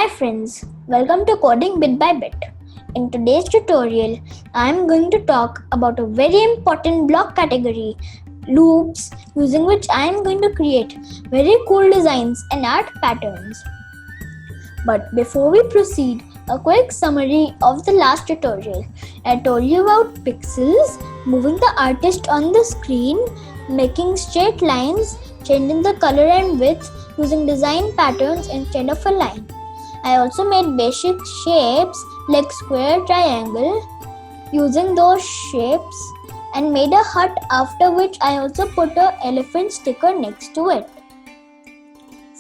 Hi friends, welcome to Coding Bit by Bit. In today's tutorial, I am going to talk about a very important block category, loops, using which I am going to create very cool designs and art patterns. But before we proceed, a quick summary of the last tutorial. I told you about pixels, moving the artist on the screen, making straight lines, changing the color and width using design patterns instead of a line. I also made basic shapes like square, triangle using those shapes and made a hut, after which I also put an elephant sticker next to it.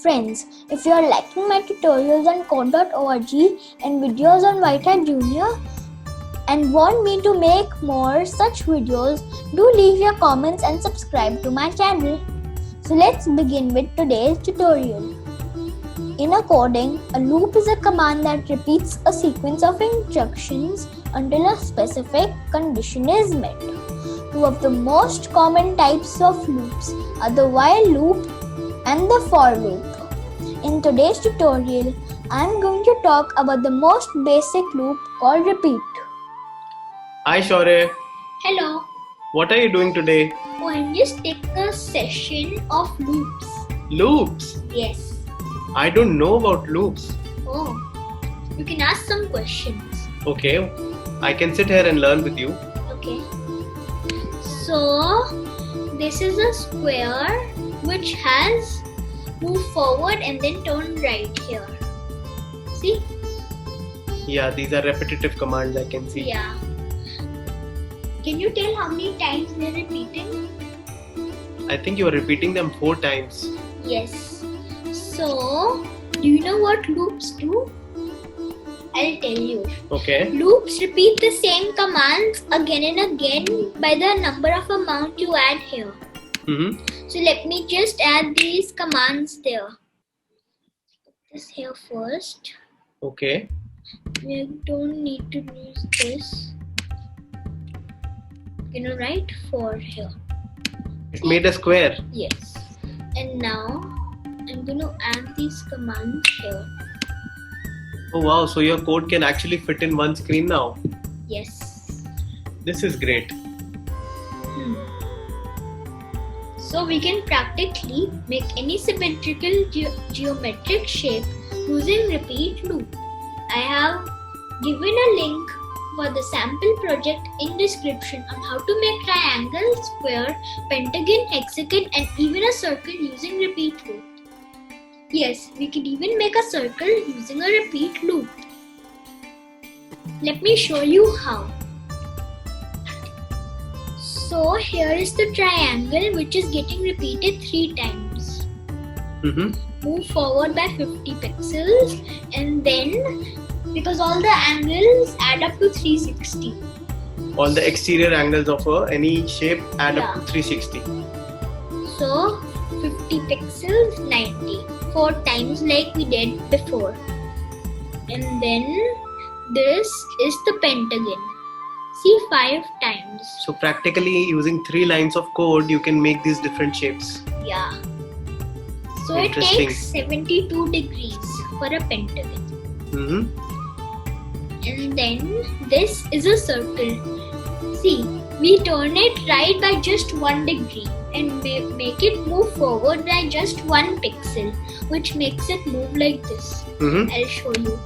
Friends, if you are liking my tutorials on code.org and videos on WhiteHat Junior and want me to make more such videos, do leave your comments and subscribe to my channel. So let's begin with today's tutorial. In a coding, a loop is a command that repeats a sequence of instructions until a specific condition is met. Two of the most common types of loops are the while loop and the for loop. In today's tutorial, I am going to talk about the most basic loop called repeat. Hi Shaurya, Hello. what are you doing today? Oh, I'm just taking a session of loops. Loops? Yes. I don't know about loops. Oh, you can ask some questions. Okay, I can sit here and learn with you. Okay. So, this is a square which has move forward and then turn right here. See? Yeah, these are repetitive commands I can see. Yeah. Can you tell how many times they're repeating? I think you are repeating them 4 times. Yes. So, do you know what loops do? I'll tell you. Okay. Loops repeat the same commands again and again by the number of amount you add here. So let me just add these commands there. Put this here first. Okay. We don't need to use this. Write 4 here. It made a square. Yes. And now I'm going to add these commands here. Oh wow, so your code can actually fit in one screen now. Yes. This is great. So we can practically make any symmetrical geometric shape using repeat loop. I have given a link for the sample project in description on how to make triangle, square, pentagon, hexagon and even a circle using repeat loop. Yes, we can even make a circle using a repeat loop. Let me show you how. So here is the triangle which is getting repeated 3 times. Move forward by 50 pixels and then because all the angles add up to 360. All the exterior angles of any shape add up to 360. So 50 pixels, 90. 4 times like we did before. And then this is the pentagon. See, 5 times. So practically using 3 lines of code you can make these different shapes. Yeah. So it takes 72 degrees for a pentagon. And then this is a circle. See, we turn it right by just 1 degree and make it move forward by just 1 pixel, which makes it move like this. I'll show you.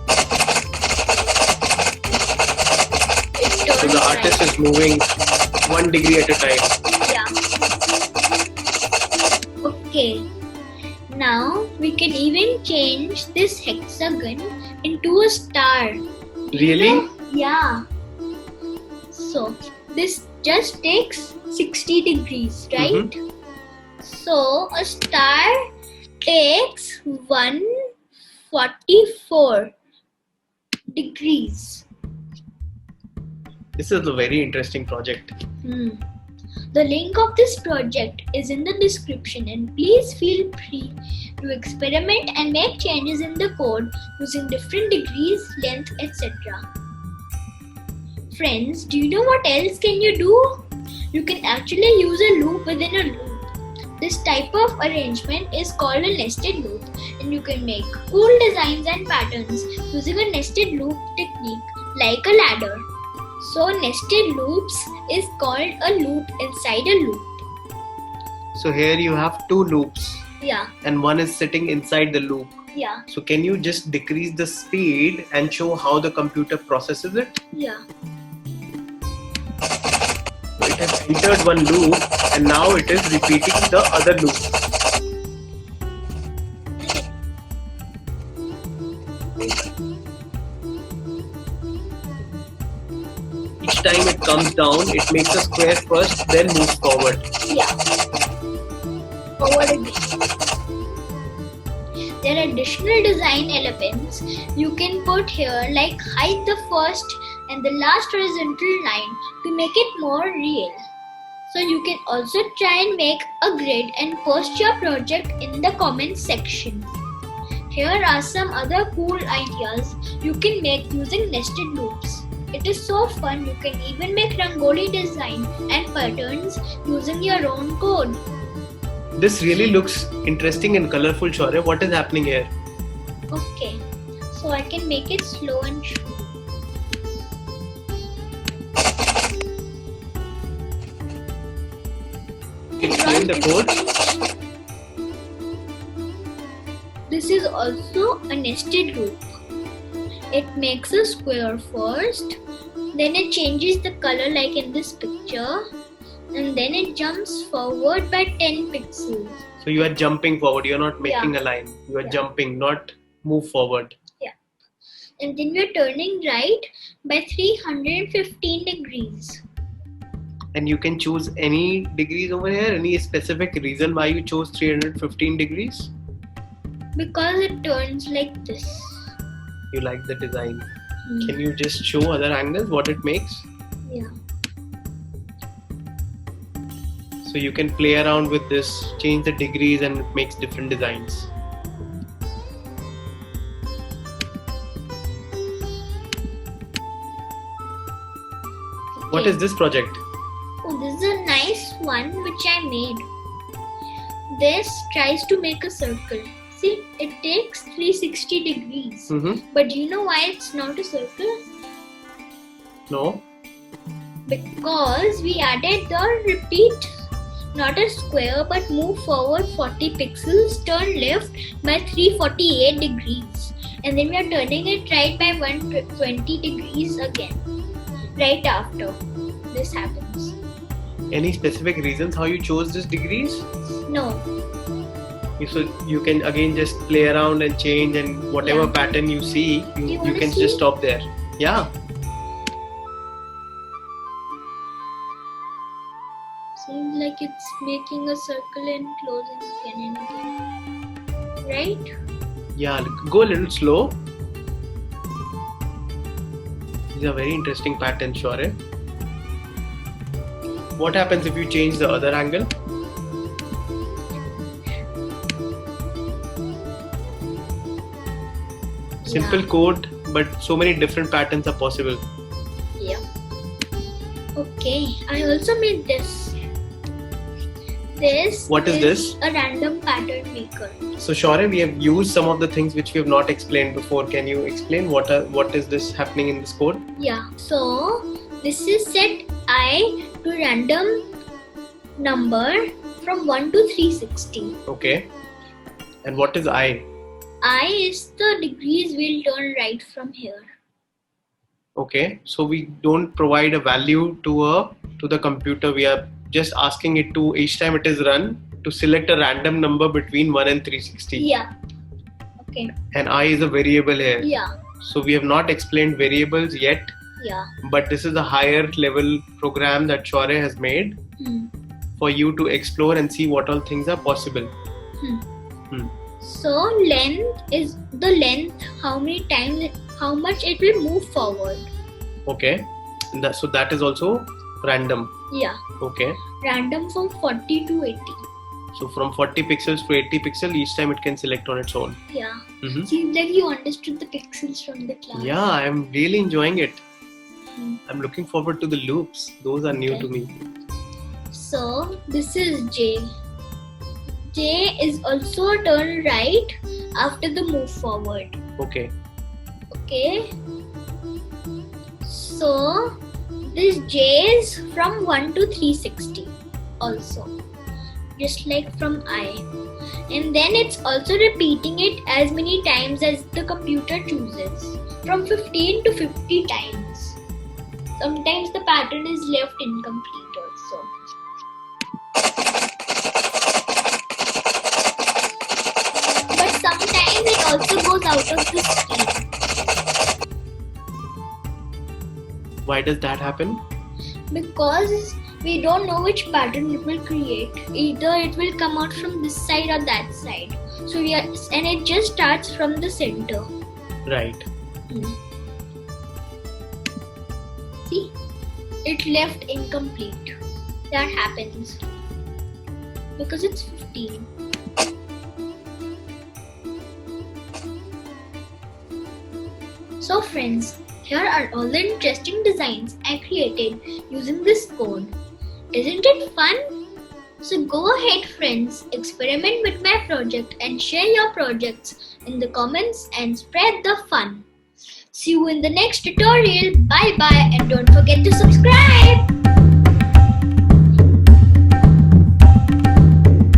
So the artist is moving 1 degree at a time. Yeah. Okay. Now we can even change this hexagon into a star. Really? Yeah. So this just takes 60 degrees, right? So a star takes 144 degrees. This is a very interesting project. The link of this project is in the description and please feel free to experiment and make changes in the code using different degrees, length, etc. Friends, do you know what else can you do? You can actually use a loop within a loop. This type of arrangement is called a nested loop and you can make cool designs and patterns using a nested loop technique like a ladder. So nested loops is called a loop inside a loop. So here you have two loops. Yeah. And one is sitting inside the loop. Yeah. So can you just decrease the speed and show how the computer processes it? Yeah. It has entered one loop and now it is repeating the other loop. Each time it comes down, it makes a square first, then moves forward. Yeah. Forward again. There are additional design elements you can put here, like hide the first and the last horizontal line to make it more real. So you can also try and make a grid and post your project in the comments section. Here are some other cool ideas you can make using nested loops. It is so fun, you can even make rangoli design and patterns using your own code. This really looks interesting and colorful, Shaurya. What is happening here? Okay, so I can make it slow and show. Explain the code. This is also a nested loop. It makes a square first, then it changes the color like in this picture, and then it jumps forward by 10 pixels. So you are jumping forward, you are not making a line. You are jumping, not move forward. Yeah. And then you are turning right by 315 degrees. And you can choose any degrees over here. Any specific reason why you chose 315 degrees? Because it turns like this. You like the design. Can you just show other angles what it makes? Yeah. So you can play around with this, change the degrees, and it makes different designs. What is this project? Oh, this is a nice one which I made. This tries to make a circle. See, it takes 360 degrees. But do you know why it's not a circle? No. Because we added the repeat, not a square, but move forward 40 pixels, turn left by 348 degrees. And then we are turning it right by 120 degrees again. Right after this happens. Any specific reasons how you chose this degrees? No. So you can again just play around and change, and whatever pattern you see, you can just stop there. Yeah. Seems like it's making a circle and closing again and again. Right? Yeah, go a little slow. These are very interesting patterns, Shaurya. What happens if you change the other angle? Simple code, but so many different patterns are possible. Yeah. Okay, I also made this. What is this? A random pattern maker. So Shaurya, we have used some of the things which we have not explained before. Can you explain what is this happening in this code? Yeah. So this is set I to random number from 1 to 360. Okay. And what is I? I is the degrees we'll turn right from here. Okay. So we don't provide a value to the computer. We are just asking it to, each time it is run, to select a random number between 1 and 360. Yeah. Okay. And I is a variable here. Yeah. So we have not explained variables yet. Yeah. But this is a higher level program that Shaurya has made for you to explore and see what all things are possible. So length is the length, how many times, how much it will move forward. Okay. And so that is also random. Yeah. Okay. Random from 40 to 80. So from 40 pixels to 80 pixels, each time it can select on its own. Yeah. Seems like you understood the pixels from the class. Yeah, I'm really enjoying it. I'm looking forward to the loops. Those are new to me. So this is J. J is also turned right after the move forward. Okay. Okay. So this J is from 1 to 360 also, just like from I. And then it's also repeating it as many times as the computer chooses, from 15 to 50 times. Sometimes the pattern is left incomplete also. But sometimes it also goes out of the screen. Why does that happen? Because we don't know which pattern it will create. Either it will come out from this side or that side. So and it just starts from the center. Right. See? It left incomplete. That happens. Because it's 15. So friends, here are all the interesting designs I created using this code. Isn't it fun? So go ahead friends, experiment with my project and share your projects in the comments and spread the fun. See you in the next tutorial. Bye bye and don't forget to subscribe.